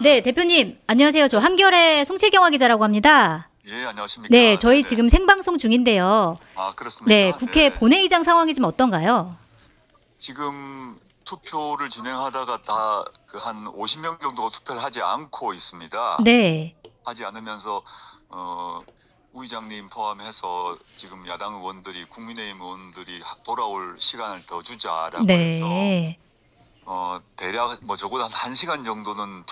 네, 대표님, 안녕하세요. 저 한겨레 송채경화 기자라고 합니다. 예, 안녕하십니까. 네, 저희 네네. 지금 생방송 중인데요. 아, 네, 그렇습니까? 국회 네. 본회의장 상황이 좀 어떤가요? 지금 투표를 진행하다가 다 그 한 50명 정도가 투표를 하지 않고 있습니다. 네, 하지 않으면서 우의장님 포함해서 지금 야당 의원들이 국민의힘 의원들이 돌아올 시간을 더 주자라고 해서 네. 대략 뭐 적어도 한 1시간 정도는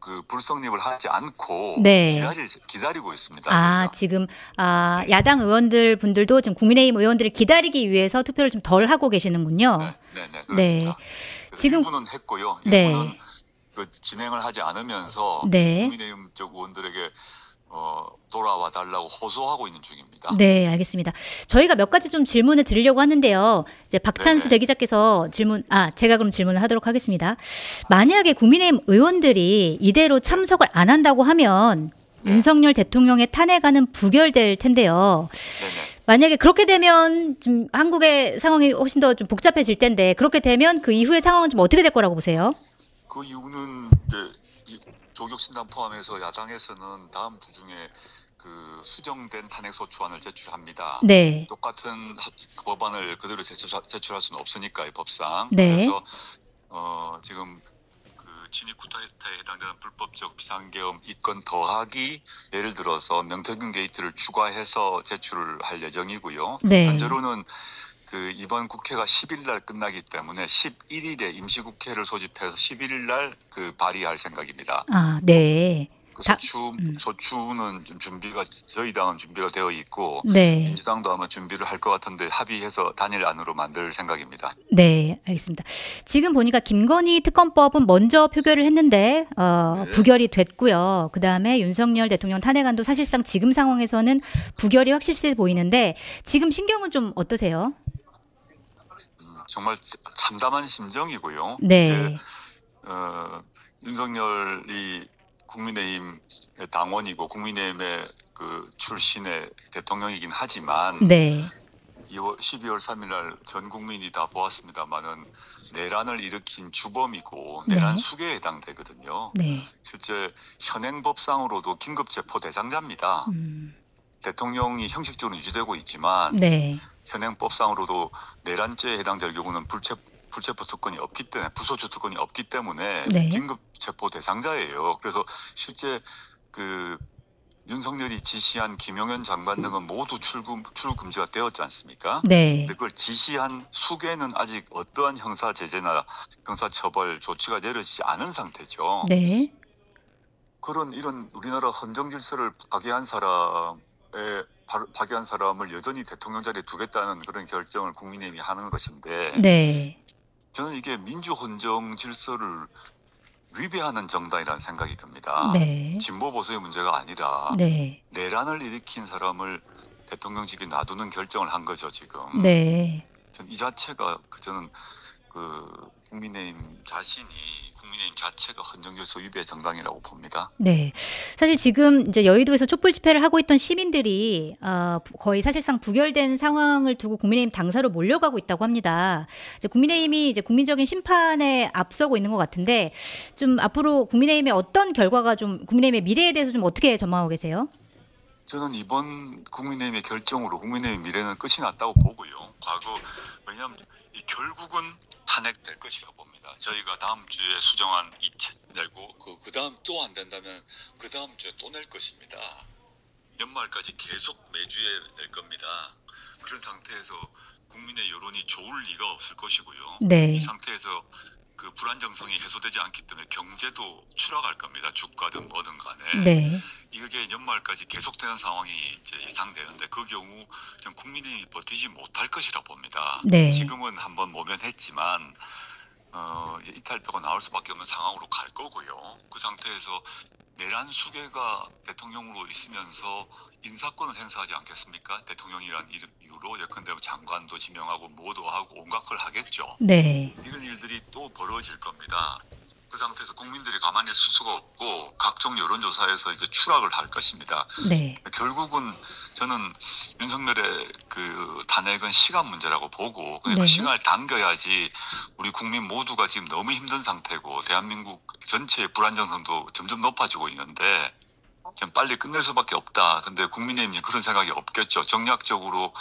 그 불성립을 하지 않고 네. 기다리고 있습니다. 아, 저희가. 지금, 네. 야당 의원들 분들도 지금 국민의힘 의원들을 기다리기 위해서 투표를 좀 덜 하고 계시는군요. 네, 네, 네, 네. 그렇습니다. 그래서 지금, 일부는 했고요. 일부는 네, 그 진행을 하지 않으면서 네. 국민의힘 쪽 의원들에게 돌아와 달라고 호소하고 있는 중입니다. 네, 알겠습니다. 저희가 몇 가지 좀 질문을 드리려고 하는데요. 이제 박찬수 네네. 대기자께서 제가 그럼 질문을 하도록 하겠습니다. 만약에 국민의힘 의원들이 이대로 참석을 안 한다고 하면 네. 윤석열 대통령의 탄핵안은 부결될 텐데요. 네네. 만약에 그렇게 되면 좀 한국의 상황이 훨씬 더 좀 복잡해질 텐데 그렇게 되면 그 이후의 상황은 좀 어떻게 될 거라고 보세요? 그 이유는 이제 조국신당 포함해서 야당에서는 다음 주 중에 그 수정된 탄핵소추안을 제출합니다. 네, 똑같은 법안을 그대로 제출할 수는 없으니까 이 법상. 네, 그래서 지금 그 친위 구타에 해당되는 불법적 비상계엄 이건 더하기 예를 들어서 명태균 게이트를 추가해서 제출을 할 예정이고요. 네. 현재로는 그 이번 국회가 10일 날 끝나기 때문에 11일에 임시국회를 소집해서 11일 날 그 발의할 생각입니다. 아, 네. 그 다, 소추는 좀 저희 당은 준비가 되어 있고 네. 민주당도 아마 준비를 할 것 같은데 합의해서 단일 안으로 만들 생각입니다. 네, 알겠습니다. 지금 보니까 김건희 특검법은 먼저 표결을 했는데 네. 부결이 됐고요. 그다음에 윤석열 대통령 탄핵안도 사실상 지금 상황에서는 부결이 확실시 보이는데 지금 신경은 좀 어떠세요? 정말 참담한 심정이고요. 네, 윤석열이 국민의힘 당원이고 국민의힘의 그 출신의 대통령이긴 하지만 네, 12월 3일 날 전 국민이 다 보았습니다만은 내란을 일으킨 주범이고 내란 네. 수괴에 해당되거든요. 네, 실제 현행법상으로도 긴급체포 대상자입니다. 대통령이 형식적으로 유지되고 있지만 네, 현행법상으로도 내란죄에 해당될 경우는 불체포 특권이 없기 때문에 부소추 특권이 없기 때문에 네. 긴급체포 대상자예요. 그래서 실제 그 윤석열이 지시한 김용현 장관 등은 모두 출국 금지가 되었지 않습니까? 네, 근데 그걸 지시한 수계는 아직 어떠한 형사 제재나 형사 처벌 조치가 내려지지 않은 상태죠. 네, 이런 우리나라 헌정 질서를 파괴한 사람을 여전히 대통령 자리에 두겠다는 그런 결정을 국민의힘이 하는 것인데 네, 저는 이게 민주 헌정 질서를 위배하는 정당이라는 생각이 듭니다. 네, 진보 보수의 문제가 아니라 네, 내란을 일으킨 사람을 대통령직에 놔두는 결정을 한 거죠 지금. 네. 이 자체가 저는 그 국민의힘 자체가 헌정질서 위배 정당이라고 봅니다. 네. 사실 지금 이제 여의도에서 촛불 집회를 하고 있던 시민들이 거의 사실상 부결된 상황을 두고 국민의힘 당사로 몰려가고 있다고 합니다. 이제 국민의힘이 이제 국민적인 심판에 앞서고 있는 것 같은데 좀 앞으로 국민의힘의 어떤 결과가 좀 국민의힘의 미래에 대해서 좀 어떻게 전망하고 계세요? 저는 이번 국민의힘의 결정으로 국민의힘 미래는 끝이 났다고 보고요. 왜냐하면 결국은 탄핵될 것이라고 봅니다. 저희가 다음 주에 수정안 내고 그 다음 또 안 된다면 그 다음 주에 또 낼 것입니다. 연말까지 계속 매주에 낼 겁니다. 그런 상태에서 국민의 여론이 좋을 리가 없을 것이고요. 네. 이 상태에서 그 불안정성이 해소되지 않기 때문에 경제도 추락할 겁니다. 주가든 뭐든 간에. 네. 이게 연말까지 계속되는 상황이 이제 예상되는데 그 경우 좀 국민이 버티지 못할 것이라 봅니다. 네. 지금은 한번 모면했지만 이탈표가 나올 수밖에 없는 상황으로 갈 거고요. 그 상태에서 내란 수괴가 대통령으로 있으면서 인사권을 행사하지 않겠습니까? 대통령이란 이유로 예컨대 장관도 지명하고 뭐도 하고 온갖 걸 하겠죠. 네. 이런 일들이 또 벌어질 겁니다. 그 상태에서 국민들이 가만히 있을 수가 없고 각종 여론조사에서 이제 추락을 할 것입니다. 네. 결국은 저는 윤석열의 그 탄핵은 시간 문제라고 보고 그냥 네. 그 시간을 당겨야지 우리 국민 모두가 지금 너무 힘든 상태고 대한민국 전체의 불안정성도 점점 높아지고 있는데 지금 빨리 끝낼 수밖에 없다. 근데 국민의힘이 그런 생각이 없겠죠. 정략적으로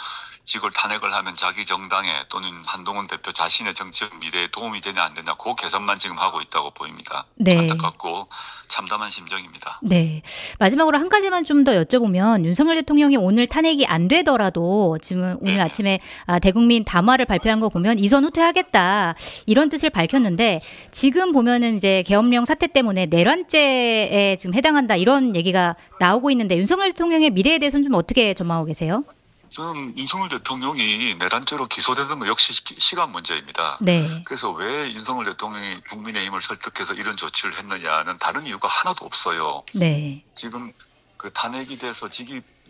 이걸 탄핵을 하면 자기 정당에 또는 한동훈 대표 자신의 정치적 미래에 도움이 되냐 안 되냐 그 계산만 지금 하고 있다고 보입니다. 네. 안타깝고 참담한 심정입니다. 네. 마지막으로 한 가지만 좀 더 여쭤보면 윤석열 대통령이 오늘 탄핵이 안 되더라도 지금 오늘 네. 아침에 대국민 담화를 발표한 거 보면 이선 후퇴하겠다 이런 뜻을 밝혔는데 지금 보면은 이제 계엄령 사태 때문에 내란죄에 지금 해당한다 이런 얘기가 나오고 있는데 윤석열 대통령의 미래에 대해서는 좀 어떻게 전망하고 계세요? 저는 윤석열 대통령이 내란죄로 기소되는 거 역시 시간 문제입니다. 네. 그래서 왜 윤석열 대통령이 국민의힘을 설득해서 이런 조치를 했느냐는 다른 이유가 하나도 없어요. 네. 지금 그 탄핵이 돼서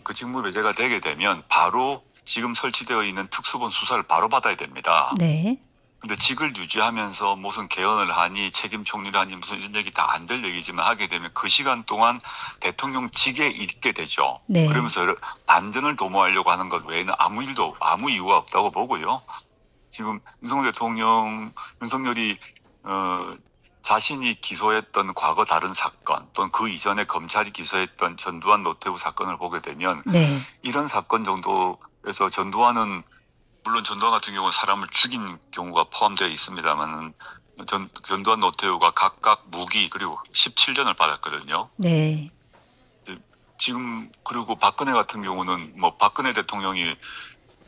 그 직무 배제가 되게 되면 바로 지금 설치되어 있는 특수본 수사를 바로 받아야 됩니다. 네. 근데 직을 유지하면서 무슨 개헌을 하니 책임 총리를 하니 무슨 이런 얘기 다 안 될 얘기지만 하게 되면 그 시간 동안 대통령 직에 있게 되죠. 네. 그러면서 반전을 도모하려고 하는 것 외에는 아무 이유가 없다고 보고요. 지금 윤석열이 자신이 기소했던 과거 다른 사건 또는 그 이전에 검찰이 기소했던 전두환 노태우 사건을 보게 되면 네. 이런 사건 정도에서 전두환은 물론 전두환 같은 경우는 사람을 죽인 경우가 포함되어 있습니다만 전두환 노태우가 각각 무기 그리고 17년을 받았거든요. 네. 지금 그리고 박근혜 같은 경우는 뭐 박근혜 대통령이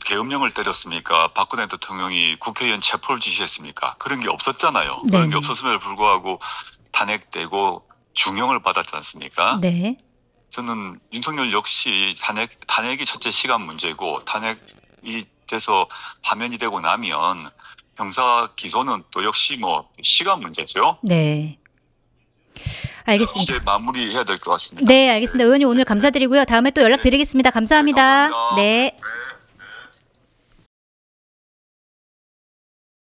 계엄령을 때렸습니까? 박근혜 대통령이 국회의원 체포를 지시했습니까? 그런 게 없었잖아요. 그런 게 없었음에도 불구하고 탄핵되고 중형을 받았지 않습니까? 네. 저는 윤석열 역시 탄핵이 첫째 시간 문제고 탄핵이 돼서 파면이 되고 나면 형사 기소는 또 역시 뭐 시간 문제죠. 네. 알겠습니다. 이제 마무리해야 될 것 같습니다. 네, 알겠습니다. 의원님 오늘 감사드리고요. 다음에 또 연락드리겠습니다. 감사합니다. 네, 감사합니다. 네. 네.